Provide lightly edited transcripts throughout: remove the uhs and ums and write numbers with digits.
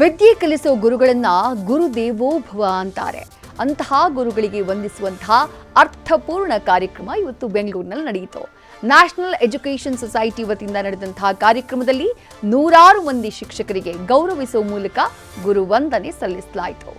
ವಿದ್ಯೆ ಕಲಿಸೋ ಗುರುಗಳನ್ನ ಗುರುದೇವೋಭವ ಅಂತಾರೆ. ಅಂತಹ ಗುರುಗಳಿಗೆ ವಂದಿಸುವಂತಹ ಅರ್ಥಪೂರ್ಣ ಕಾರ್ಯಕ್ರಮ ಇವತ್ತು ಬೆಂಗಳೂರಿನಲ್ಲಿ ನಡೆಯಿತು. ನ್ಯಾಷನಲ್ ಎಜುಕೇಷನ್ ಸೊಸೈಟಿ ವತಿಯಿಂದ ನಡೆದಂತಹ ಕಾರ್ಯಕ್ರಮದಲ್ಲಿ 100 ಮಂದಿ ಶಿಕ್ಷಕರಿಗೆ ಗೌರವಿಸುವ ಮೂಲಕ ಗುರುವಂದನೆ ಸಲ್ಲಿಸಲಾಯಿತು.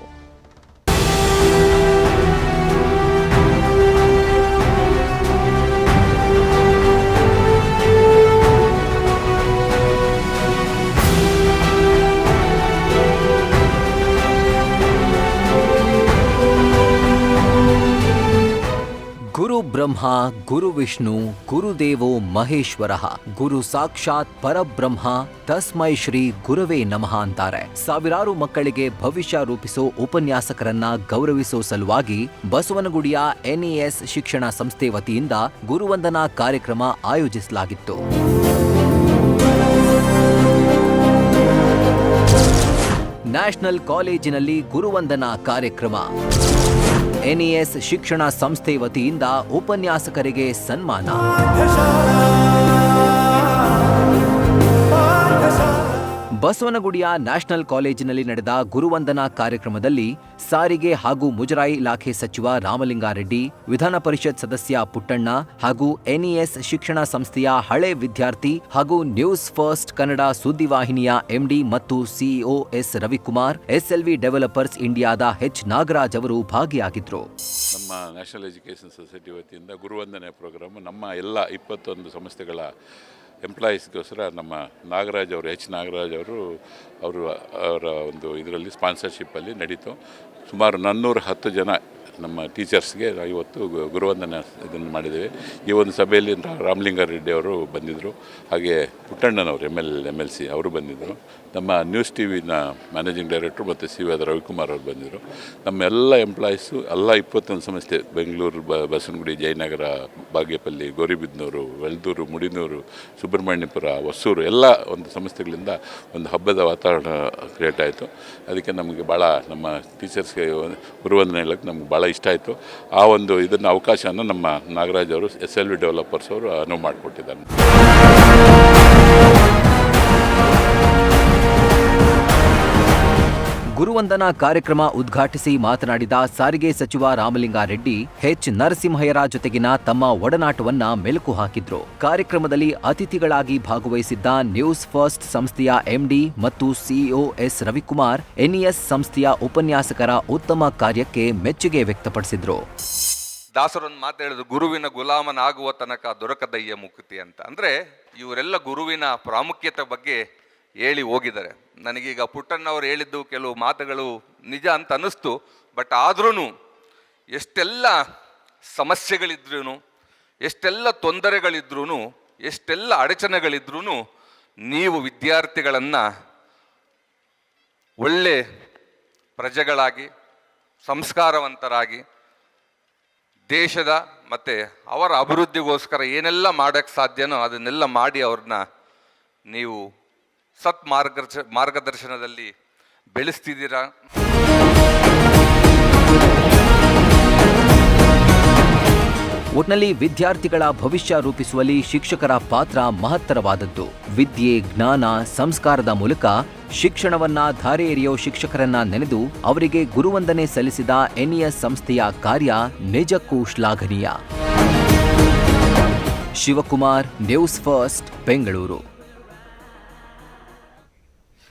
ಗುರು ಬ್ರಹ್ಮ ಗುರು ವಿಷ್ಣು ಗುರುದೇವೋ ಮಹೇಶ್ವರಃ ಗುರು ಸಾಕ್ಷಾತ್ ಪರಬ್ರಹ್ಮ ತಸ್ಮೈ ಶ್ರೀ ಗುರವೇ ನಮಃ ಅಂತಾರೆ. ಸಾವಿರಾರು ಮಕ್ಕಳಿಗೆ ಭವಿಷ್ಯ ರೂಪಿಸೋ ಉಪನ್ಯಾಸಕರನ್ನ ಗೌರವಿಸೋ ಸಲುವಾಗಿ ಬಸವನಗುಡಿಯ NES ಶಿಕ್ಷಣ ಸಂಸ್ಥೆ ವತಿಯಿಂದ ಗುರುವಂದನಾ ಕಾರ್ಯಕ್ರಮ ಆಯೋಜಿಸಲಾಗಿತ್ತು. ನ್ಯಾಷನಲ್ ಕಾಲೇಜಿನಲ್ಲಿ ಗುರುವಂದನಾ ಕಾರ್ಯಕ್ರಮ. NES ಶಿಕ್ಷಣ ಸಂಸ್ಥೆ ವತಿಯಿಂದ ಉಪನ್ಯಾಸಕರಿಗೆ ಸನ್ಮಾನ. ಬಸವನಗುಡಿಯ ನ್ಯಾಷನಲ್ ಕಾಲೇಜಿನಲ್ಲಿ ನಡೆದ ಗುರುವಂದನಾ ಕಾರ್ಯಕ್ರಮದಲ್ಲಿ ಸಾರಿಗೆ ಹಾಗೂ ಮುಜರಾಯಿ ಇಲಾಖೆ ಸಚಿವ ರಾಮಲಿಂಗಾರೆಡ್ಡಿ, ವಿಧಾನ ಪರಿಷತ್ ಸದಸ್ಯ ಪುಟ್ಟಣ್ಣ ಹಾಗೂ NES ಶಿಕ್ಷಣ ಸಂಸ್ಥೆಯ ಹಳೆ ವಿದ್ಯಾರ್ಥಿ ಹಾಗೂ ನ್ಯೂಸ್ ಫಸ್ಟ್ ಕನ್ನಡ ಸುದ್ದಿವಾಹಿನಿಯ MD ಮತ್ತು CEO S Ravikumar, SLV developers ಇಂಡಿಯಾದ H ನಾಗರಾಜ್ ಅವರು ಭಾಗಿಯಾಗಿದ್ದರು. ನಮ್ಮ ನ್ಯಾಷನಲ್ ಎಜುಕೇಷನ್ ಸೊಸೈಟಿ ವತಿಯಿಂದ ಗುರುವಂದನೆ ಪ್ರೋಗ್ರಾಮ್ ನಮ್ಮ ಎಲ್ಲ 21 ಸಂಸ್ಥೆಗಳ ಎಂಪ್ಲಾಯೀಸ್ಗೋಸ್ಕರ ನಮ್ಮ ನಾಗರಾಜ್ ಅವರು H ನಾಗರಾಜ್ ಅವರ ಒಂದು ಇದರಲ್ಲಿ ಸ್ಪಾನ್ಸರ್ಶಿಪ್ಪಲ್ಲಿ ನಡೀತು. ಸುಮಾರು 410 ಜನ ನಮ್ಮ ಟೀಚರ್ಸ್ಗೆ ಇವತ್ತು ಗುರುವಂದನೆ ಇದನ್ನು ಮಾಡಿದ್ದೇವೆ. ಈ ಒಂದು ಸಭೆಯಲ್ಲಿ ರಾಮಲಿಂಗಾರೆಡ್ಡಿ ಅವರು ಬಂದಿದ್ದರು, ಹಾಗೆ ಪುಟ್ಟಣ್ಣನವರು MLC ಅವರು ಬಂದಿದ್ದರು, ನಮ್ಮ ನ್ಯೂಸ್ TVನ ಮ್ಯಾನೇಜಿಂಗ್ ಡೈರೆಕ್ಟ್ರು ಮತ್ತು CV ರವಿಕುಮಾರ್ ಅವರು ಬಂದಿದ್ದರು. ನಮ್ಮ ಎಲ್ಲ ಎಂಪ್ಲಾಯೀಸು ಎಲ್ಲ 21 ಸಂಸ್ಥೆ ಬೆಂಗಳೂರು, ಬಸವನಗುಡಿ, ಜಯನಗರ, ಬಾಗೇಪಲ್ಲಿ, ಗೌರಿಬಿದನೂರು, ವೆಲ್ದೂರು, ಮುಡಿನೂರು, ಸುಬ್ರಹ್ಮಣ್ಯಪುರ, ಹೊಸೂರು ಎಲ್ಲ ಒಂದು ಸಂಸ್ಥೆಗಳಿಂದ ಒಂದು ಹಬ್ಬದ ವಾತಾವರಣ ಕ್ರಿಯೇಟ್ ಆಯಿತು. ಅದಕ್ಕೆ ನಮಗೆ ಭಾಳ ನಮ್ಮ ಟೀಚರ್ಸ್ಗೆ ಗುರುವಂದನೆ ಹೇಳೋಕ್ಕೆ ನಮ್ಗೆ ಭಾಳ ಇಷ್ಟ ಆಯಿತು. ಆ ಒಂದು ಇದನ್ನು ಅವಕಾಶನ ನಮ್ಮ ನಾಗರಾಜ್ ಅವರು SLV ಡೆವಲಪರ್ಸ್ ಅವರು ಅನುವು ಮಾಡಿಕೊಟ್ಟಿದ್ದಾರೆ. ಗುರುವಂದನಾ ಕಾರ್ಯಕ್ರಮ ಉದ್ಘಾಟಿಸಿ ಮಾತನಾಡಿದ ಸಾರಿಗೆ ಸಚಿವ ರಾಮಲಿಂಗಾರೆಡ್ಡಿ, H ನರಸಿಂಹಯ್ಯರ ಜೊತೆಗಿನ ತಮ್ಮ ಒಡನಾಟವನ್ನ ಮೆಲುಕು ಹಾಕಿದ್ರು. ಕಾರ್ಯಕ್ರಮದಲ್ಲಿ ಅತಿಥಿಗಳಾಗಿ ಭಾಗವಹಿಸಿದ್ದ ನ್ಯೂಸ್ ಫಸ್ಟ್ ಸಂಸ್ಥೆಯ MD ಮತ್ತು CEO S ರವಿಕುಮಾರ್ NES ಸಂಸ್ಥೆಯ ಉಪನ್ಯಾಸಕರ ಉತ್ತಮ ಕಾರ್ಯಕ್ಕೆ ಮೆಚ್ಚುಗೆ ವ್ಯಕ್ತಪಡಿಸಿದ್ರು. ದಾಸರೊಂದು ಮಾತು ಹೇಳಿದ್ರು, ಗುರುವಿನ ಗುಲಾಮನಾಗುವ ತನಕ ದೊರಕದಯ್ಯ ಮುಕ್ತಿ ಅಂತ. ಅಂದರೆ ಇವರೆಲ್ಲ ಗುರುವಿನ ಪ್ರಾಮುಖ್ಯತೆ ಬಗ್ಗೆ ಹೇಳಿ ಹೋಗಿದ್ದಾರೆ. ನನಗೀಗ ಪುಟ್ಟಣ್ಣವ್ರು ಹೇಳಿದ್ದು ಕೆಲವು ಮಾತುಗಳು ನಿಜ ಅಂತ ಅನ್ನಿಸ್ತು. ಬಟ್ ಆದ್ರೂ ಎಷ್ಟೆಲ್ಲ ಸಮಸ್ಯೆಗಳಿದ್ರೂ, ಎಷ್ಟೆಲ್ಲ ತೊಂದರೆಗಳಿದ್ರೂ, ಎಷ್ಟೆಲ್ಲ ಅಡಚಣೆಗಳಿದ್ರೂ ನೀವು ವಿದ್ಯಾರ್ಥಿಗಳನ್ನು ಒಳ್ಳೆ ಪ್ರಜೆಗಳಾಗಿ, ಸಂಸ್ಕಾರವಂತರಾಗಿ, ದೇಶದ ಮತ್ತು ಅವರ ಅಭಿವೃದ್ಧಿಗೋಸ್ಕರ ಏನೆಲ್ಲ ಮಾಡೋಕ್ಕೆ ಸಾಧ್ಯನೋ ಅದನ್ನೆಲ್ಲ ಮಾಡಿ ಅವ್ರನ್ನ ನೀವು ಮಾರ್ಗದರ್ಶನದಲ್ಲಿ ಬೆಳೆಸ್ತಿದ್ದೀರಾ. ಒಟ್ನಲ್ಲಿ ವಿದ್ಯಾರ್ಥಿಗಳ ಭವಿಷ್ಯ ರೂಪಿಸುವಲ್ಲಿ ಶಿಕ್ಷಕರ ಪಾತ್ರ ಮಹತ್ತರವಾದದ್ದು. ವಿದ್ಯೆ, ಜ್ಞಾನ, ಸಂಸ್ಕಾರದ ಮೂಲಕ ಶಿಕ್ಷಣವನ್ನ ಧಾರೆ ಎರೆಯೋ ಶಿಕ್ಷಕರನ್ನ ನೆನೆದು ಅವರಿಗೆ ಗುರುವಂದನೆ ಸಲ್ಲಿಸಿದ NES ಸಂಸ್ಥೆಯ ಕಾರ್ಯ ನಿಜಕ್ಕೂ ಶ್ಲಾಘನೀಯ. Shivakumar, news first, Bengaluru.